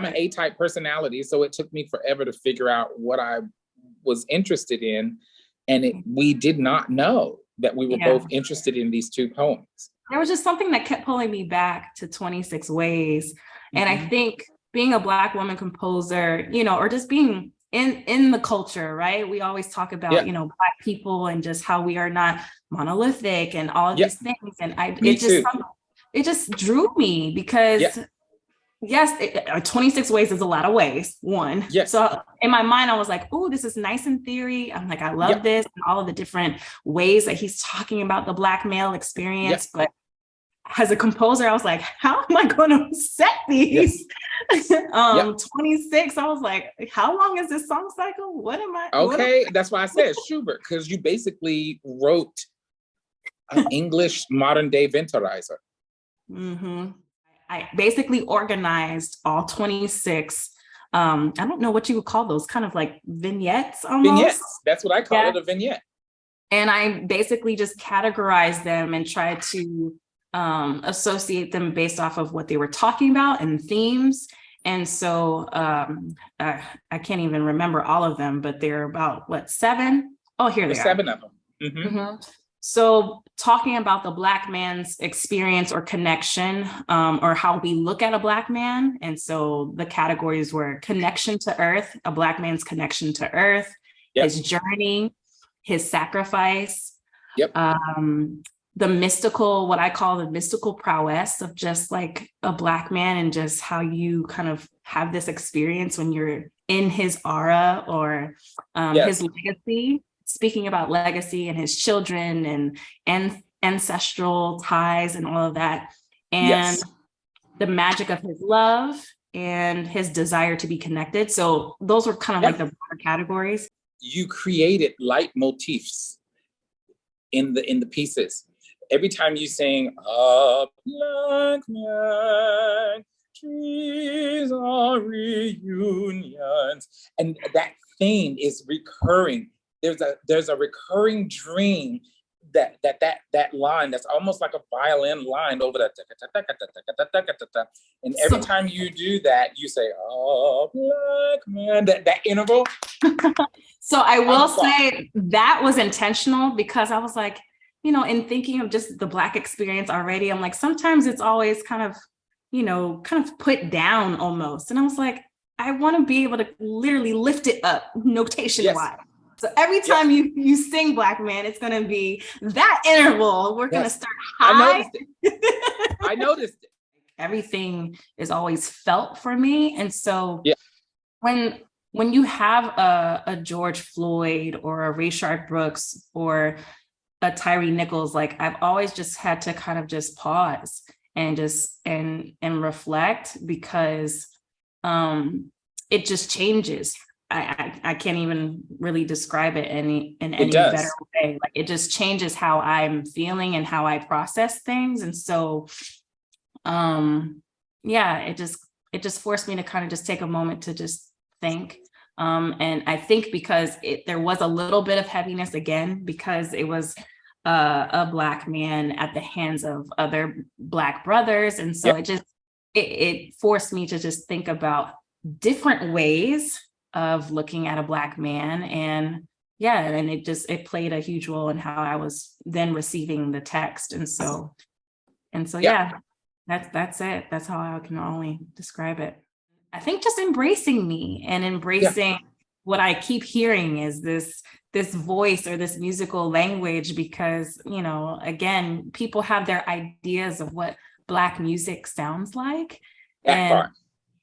I'm an A-type personality, so it took me forever to figure out what I was interested in. And we did not know that we were both interested in these two poems. There was just something that kept pulling me back to 26 Ways. And I think being a Black woman composer, you know, or just being in the culture, right? We always talk about, you know, Black people and just how we are not monolithic and all of these things. And it just drew me because yes, 26 ways is a lot of ways, one. Yes. So in my mind, I was like, oh, this is nice in theory. I'm like, I love this and all of the different ways that he's talking about the Black male experience. But as a composer, I was like, how am I going to set these? 26, I was like, how long is this song cycle? What am I? Okay, that's why I said Schubert, because you basically wrote an English modern day Winterreise. I basically organized all 26. I don't know what you would call those, kind of like vignettes almost. Vignettes, that's what I call it, a vignette. And I basically just categorized them and tried to associate them based off of what they were talking about and themes. And so I can't even remember all of them, but they're about, what, 7? Oh, here they are. 7 of them. So talking about the Black man's experience or connection, or how we look at a Black man. And so the categories were connection to earth, a Black man's connection to earth, his journey, his sacrifice, the mystical, what I call the mystical prowess of just like a Black man, and just how you kind of have this experience when you're in his aura, or his legacy, speaking about legacy and his children and ancestral ties and all of that. And the magic of his love and his desire to be connected. So those were kind of like the broader categories. You created leitmotifs in the pieces. Every time you sing, a Black man, trees are reunions, and that theme is recurring. There's a recurring dream that line that's almost like a violin line over that, and every time you do that, you say, "Oh, Black man," that interval. So I will say that was intentional, because I was like, you know, in thinking of just the Black experience already, I'm like, sometimes it's always kind of, you know, kind of put down almost. And I was like, I want to be able to literally lift it up notation wise. So every time you sing Black man, it's going to be that interval. We're going to start high. I noticed it. Everything is always felt for me. And so when you have a George Floyd or a Rayshard Brooks or a Tyree Nichols, like I've always just had to kind of just pause and just and reflect, because it just changes. I can't even really describe it in any better way. Like it just changes how I'm feeling and how I process things. And so it just forced me to kind of just take a moment to just think. And I think because there was a little bit of heaviness again, because it was a Black man at the hands of other Black brothers. And so it forced me to just think about different ways of looking at a Black man. And it played a huge role in how I was then receiving the text. And so that's it. That's how I can only describe it. I think just embracing me and embracing what I keep hearing is this voice or this musical language, because, you know, again, people have their ideas of what Black music sounds like. And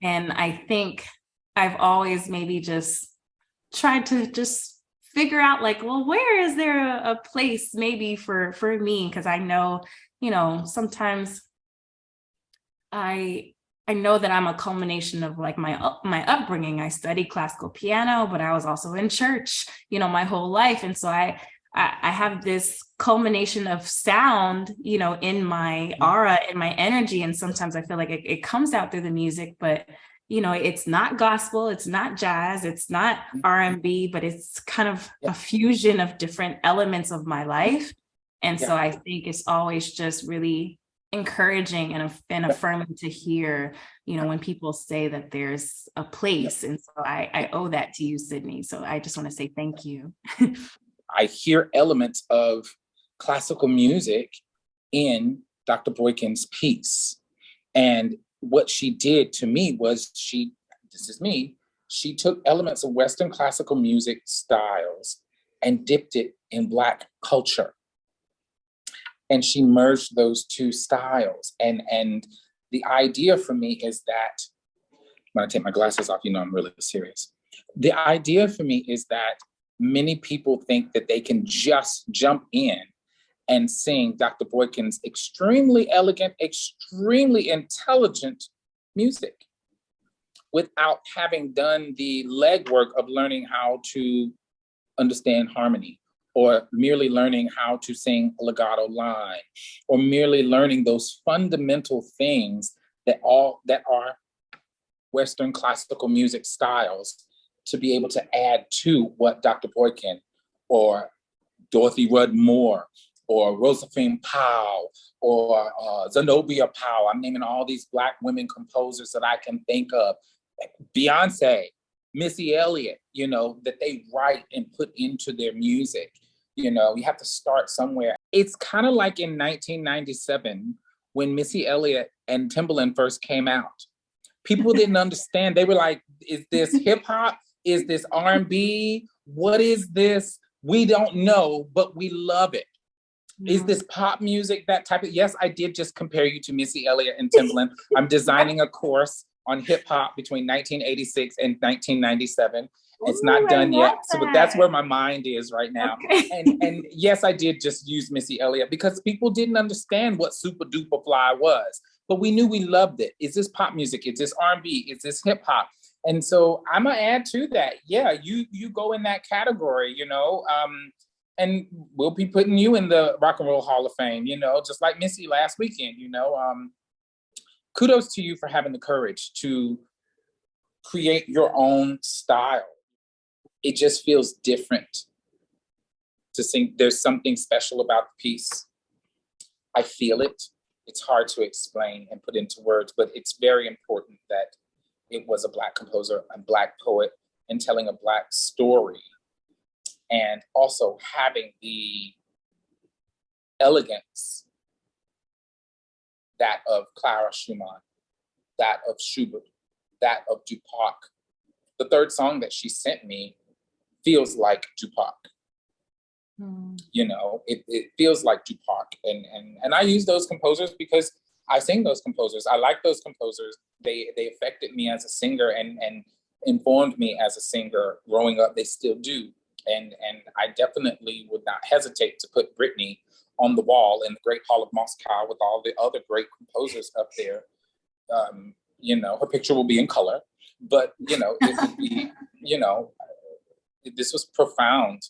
I think I've always maybe just tried to just figure out like, well, where is there a place maybe for me? Because I know, you know, sometimes I know that I'm a culmination of like my upbringing. I studied classical piano, but I was also in church, you know, my whole life. And so I have this culmination of sound, you know, in my aura, in my energy. And sometimes I feel like it comes out through the music, but, you know, it's not gospel, it's not jazz, it's not R&B, but it's kind of a fusion of different elements of my life. And so I think it's always just really encouraging and affirming to hear, when people say that there's a place. And so I owe that to you, Sidney. So I just want to say thank you. I hear elements of classical music in Dr. Boykin's piece. And what she did to me was she took elements of Western classical music styles and dipped it in Black culture. And she merged those two styles. And the idea for me is that, when I take my glasses off, I'm really serious. The idea for me is that many people think that they can just jump in and sing Dr. Boykin's extremely elegant, extremely intelligent music without having done the legwork of learning how to understand harmony, or merely learning how to sing a legato line, or merely learning those fundamental things that are Western classical music styles to be able to add to what Dr. Boykin or Dorothy Rudd Moore or Josephine Powell or Zenobia Powell. I'm naming all these Black women composers that I can think of. Beyonce, Missy Elliott, that they write and put into their music. You have to start somewhere. It's kind of like in 1997 when Missy Elliott and Timbaland first came out. People didn't understand. They were like, is this hip hop? Is this R&B? What is this? We don't know, but we love it. Is this pop music, that type of, yes, I did just compare you to Missy Elliott and Timbaland. I'm designing a course on hip hop between 1986 and 1997. It's not done yet. So that's where my mind is right now. Okay. And yes, I did just use Missy Elliott because people didn't understand what Super Duper Fly was, but we knew we loved it. Is this pop music? Is this R&B? Is this hip hop? And so I'm gonna add to that. Yeah, you go in that category, and we'll be putting you in the Rock and Roll Hall of Fame, just like Missy last weekend, Kudos to you for having the courage to create your own style. It just feels different to sing. There's something special about the piece. I feel it. It's hard to explain and put into words, but it's very important that it was a Black composer, a Black poet, and telling a Black story. And also having the elegance, that of Clara Schumann, that of Schubert, that of Dupac. The third song that she sent me feels like Dupac. It feels like Dupac. And I use those composers because I sing those composers. I like those composers. They affected me as a singer and informed me as a singer growing up. They still do. And I definitely would not hesitate to put Brittney on the wall in the Great Hall of Moscow with all the other great composers up there. Her picture will be in color, but it would be, this was profound.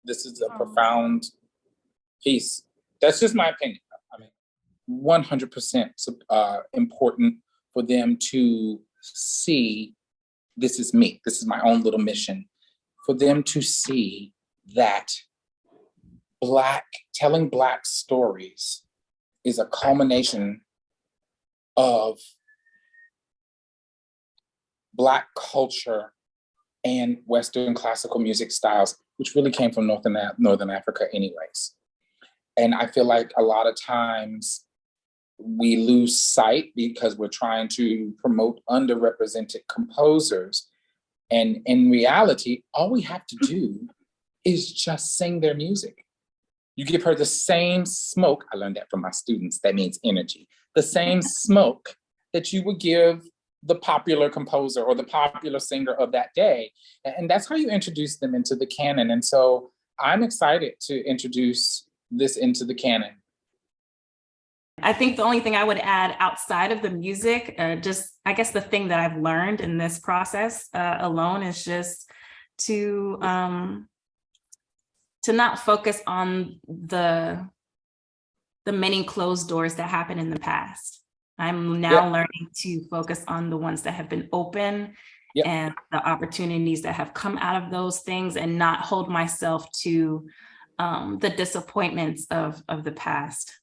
This is a profound piece. That's just my opinion. I mean, 100% important for them to see, this is me. This is my own little mission. For them to see that telling Black stories is a culmination of Black culture and Western classical music styles, which really came from Northern Africa anyways. And I feel like a lot of times we lose sight because we're trying to promote underrepresented composers. And in reality, all we have to do is just sing their music. You give her the same smoke. I learned that from my students. That means energy. The same smoke that you would give the popular composer or the popular singer of that day. And that's how you introduce them into the canon. And so I'm excited to introduce this into the canon. I think the only thing I would add outside of the music, I guess the thing that I've learned in this process alone is just to not focus on the many closed doors that happened in the past. I'm now learning to focus on the ones that have been open and the opportunities that have come out of those things, and not hold myself to the disappointments of the past.